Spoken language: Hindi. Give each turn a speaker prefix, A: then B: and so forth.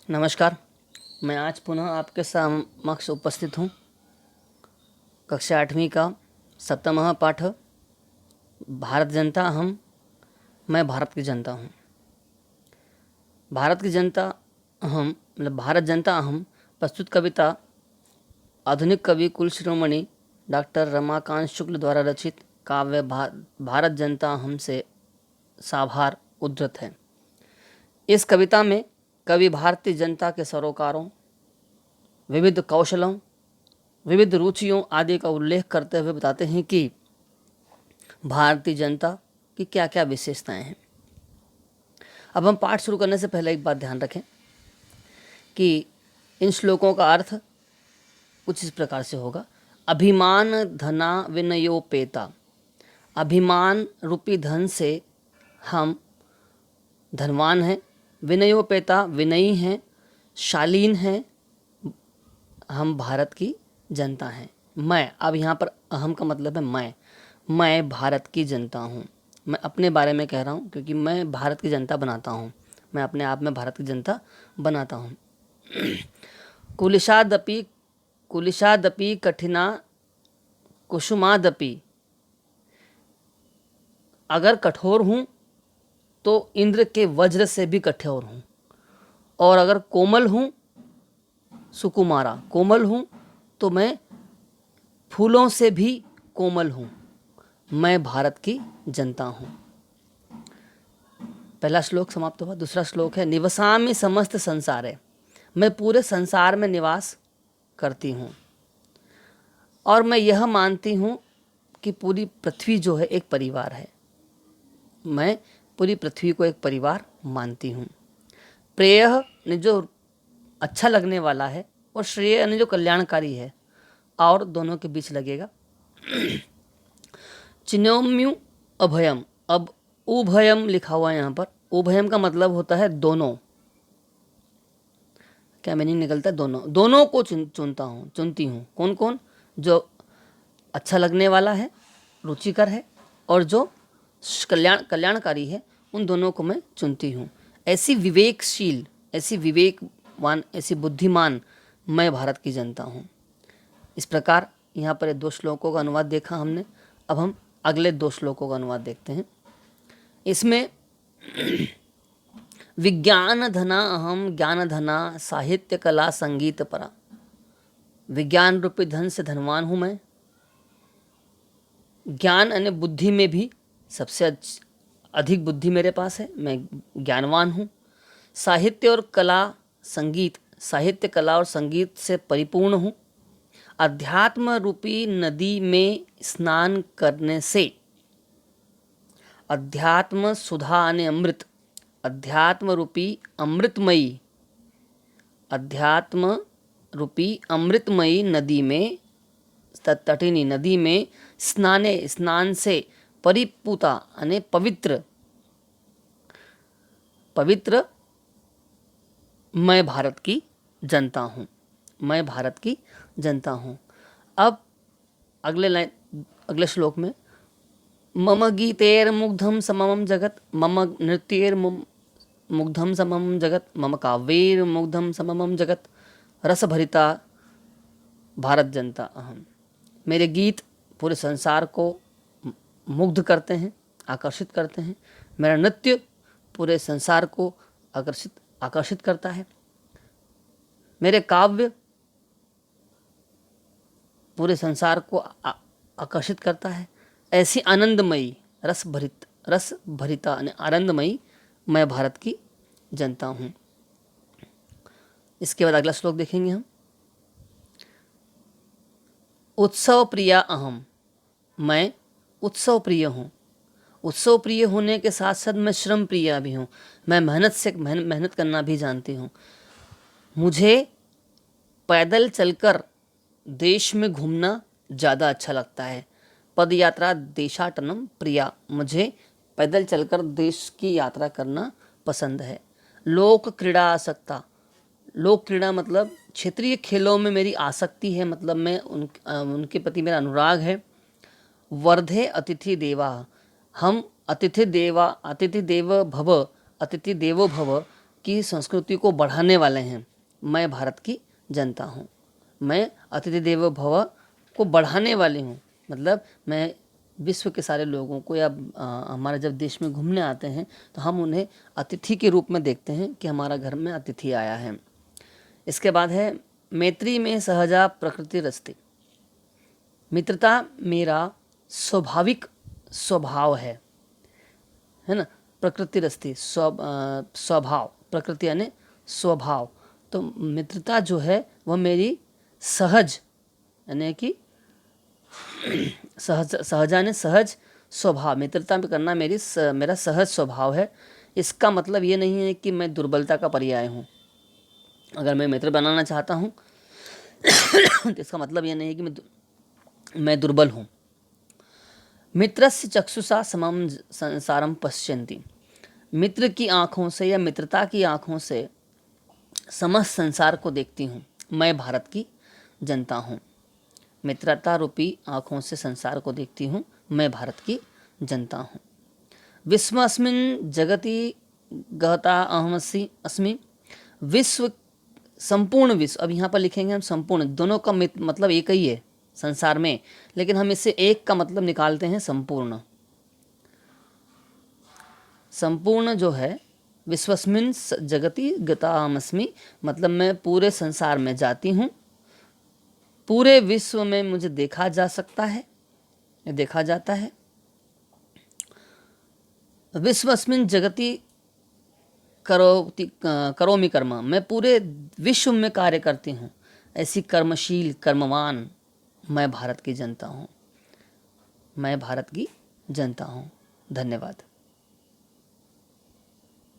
A: नमस्कार। मैं आज पुनः आपके समक्ष उपस्थित हूँ। कक्षा 8वीं का 7वां पाठ भारत जनता अहम, मैं भारत की जनता हूँ। भारत की जनता अहम मतलब भारत जनता अहम प्रस्तुत कविता आधुनिक कवि कुल शिरोमणि डॉक्टर रमाकांत शुक्ल द्वारा रचित काव्य भारत जनता अहम से साभार उद्धृत है। इस कविता में कवि भारतीय जनता के सरोकारों, विविध कौशलों, विविध रुचियों आदि का उल्लेख करते हुए बताते हैं कि भारतीय जनता की क्या क्या विशेषताएं हैं। अब हम पाठ शुरू करने से पहले एक बात ध्यान रखें कि इन श्लोकों का अर्थ कुछ इस प्रकार से होगा। अभिमान धना विनयोपेता, अभिमान रूपी धन से हम धनवान हैं। विनयोपेता विनयी हैं, शालीन हैं, हम भारत की जनता हैं। मैं, अब यहाँ पर अहम का मतलब है मैं भारत की जनता हूँ। मैं अपने बारे में कह रहा हूँ क्योंकि मैं भारत की जनता बनाता हूँ। मैं अपने आप में भारत की जनता बनाता हूँ। कुलिशादपि कठिना कुसुमादपि, अगर कठोर हूँ तो इंद्र के वज्र से भी कठोर हूँ, और अगर कोमल हूँ, सुकुमारा कोमल हूँ, तो मैं फूलों से भी कोमल हूँ। मैं भारत की जनता हूँ। पहला श्लोक समाप्त हुआ। दूसरा श्लोक है निवसामि समस्त संसारे, मैं पूरे संसार में निवास करती हूँ और मैं यह मानती हूँ कि पूरी पृथ्वी जो है एक परिवार है। मैं पूरी पृथ्वी को एक परिवार मानती हूँ। प्रेयः ने जो अच्छा लगने वाला है, और श्रेय ने जो कल्याणकारी है, और दोनों के बीच लगेगा। चिन्योम्यु अभयम, अब उभयम लिखा हुआ है यहाँ पर। उभयम का मतलब होता है दोनों। क्या मीनिंग निकलता है? दोनों को चुनती हूँ। कौन कौन? जो अच्छा लगने वाला है, रुचिकर है, और जो कल्याणकारी है, उन दोनों को मैं चुनती हूँ। ऐसी विवेकशील, ऐसी विवेकवान, ऐसी बुद्धिमान मैं भारत की जनता हूँ। इस प्रकार यहाँ पर 2 श्लोकों का अनुवाद देखा हमने। अब हम अगले 2 श्लोकों का अनुवाद देखते हैं। इसमें विज्ञान धना अहम ज्ञान धना साहित्य कला संगीत परा, विज्ञान रूपी धन से धनवान हूँ मैं। ज्ञान यानी बुद्धि में भी सबसे अधिक बुद्धि मेरे पास है, मैं ज्ञानवान हूँ। साहित्य और कला संगीत, साहित्य कला और संगीत से परिपूर्ण हूँ। अध्यात्म रूपी नदी में स्नान करने से, अध्यात्म सुधा ने अमृत, अध्यात्म रूपी अमृतमयी, अध्यात्म रूपी अमृतमयी नदी में, तटिनी नदी में स्नान से परिपूता यानी पवित्र मैं भारत की जनता हूँ। मैं भारत की जनता हूँ। अब अगले श्लोक में मम गीतेर मुग्धम सममम जगत, मम नृत्येर मुग्धम सममम जगत, मम काव्येर मुग्धम सममम जगत, रस भरिता भारत जनता अहम। मेरे गीत पूरे संसार को मुग्ध करते हैं, आकर्षित करते हैं। मेरा नृत्य पूरे संसार को आकर्षित करता है। मेरे काव्य पूरे संसार को आकर्षित करता है। ऐसी आनंदमयी रस भरिता आनंदमयी मैं भारत की जनता हूँ। इसके बाद अगला श्लोक देखेंगे हम। उत्सव प्रिया अहम, मैं उत्सव प्रिय हूँ। उत्सव प्रिय होने के साथ साथ मैं श्रम प्रिय भी हूँ। मैं मेहनत करना भी जानती हूँ। मुझे पैदल चलकर देश में घूमना ज़्यादा अच्छा लगता है। पद यात्रा देशाटनम प्रिया, मुझे पैदल चलकर देश की यात्रा करना पसंद है। लोक क्रीड़ा आसक्ता, लोक क्रीड़ा मतलब क्षेत्रीय खेलों में मेरी आसक्ति है, मतलब मैं उनके प्रति मेरा अनुराग है। वर्धे अतिथि देवा, हम अतिथि देवो भव की संस्कृति को बढ़ाने वाले हैं। मैं भारत की जनता हूँ। मैं अतिथि देवो भव को बढ़ाने वाली हूँ, मतलब मैं विश्व के सारे लोगों को या हमारे जब देश में घूमने आते हैं तो हम उन्हें अतिथि के रूप में देखते हैं कि हमारा घर में अतिथि आया है। इसके बाद है मैत्री में सहजा प्रकृति रस्ती। मित्रता मेरा स्वाभाविक स्वभाव है ना। प्रकृति रस्ती स्वभाव, प्रकृति यानी स्वभाव, तो मित्रता जो है वह मेरी सहज यानी कि सहजा ने सहज स्वभाव, मित्रता करना मेरा सहज स्वभाव है। इसका मतलब ये नहीं है कि मैं दुर्बलता का पर्याय हूँ। अगर मैं मित्र बनाना चाहता हूँ तो इसका मतलब ये नहीं है कि मैं दुर्बल हूँ। मित्रस्य चक्षुषा समम संसारम पश्यन्ति। मित्र की आँखों से या मित्रता की आँखों से समस्त संसार को देखती हूँ। मैं भारत की जनता हूँ। मित्रता रूपी आँखों से संसार को देखती हूँ। मैं भारत की जनता हूँ। विश्वस्मिन् जगति गहता अहमसि अस्मि। विश्व, संपूर्ण विश्व, अब यहाँ पर लिखेंगे हम संपूर्ण, दोनों का मतलब एक ही है संसार में, लेकिन हम इससे एक का मतलब निकालते हैं संपूर्ण। संपूर्ण जो है विश्वस्मिन् जगति गता अहमस्मि, मतलब मैं पूरे संसार में जाती हूँ। पूरे विश्व में मुझे देखा जा सकता है, देखा जाता है। विश्वस्मिन् जगति करोमि कर्म, मैं पूरे विश्व में कार्य करती हूँ। ऐसी कर्मशील कर्मवान मैं भारत की जनता हूँ। मैं भारत की जनता हूँ। धन्यवाद।